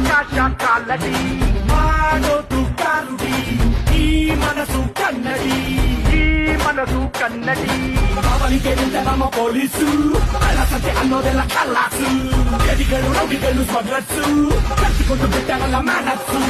ಆಕಾಶ ಕಾಲಡಿ ಮಾಡೋದು ಕಾರುಡಿ ಈ ಮನಸ್ಸು ಕನ್ನಡಿ ಈ ಮನಸ್ಸು ಕನ್ನಡಿ ಅವನಿಗೆ ನಮ್ಮ ಪೊಲೀಸು ಅಲಸತೆ ಅನ್ನೋದೆಲ್ಲ ಕಲ್ಲಾಸು ಗಡಿಗಳು ರೌಡಿಗಳು ಸ್ಮಗ್ಲರ್ಸು ಕಟ್ಟಿಕೊಂಡು ಬಿಟ್ಟವಲ್ಲ ಮನಸ್ಸು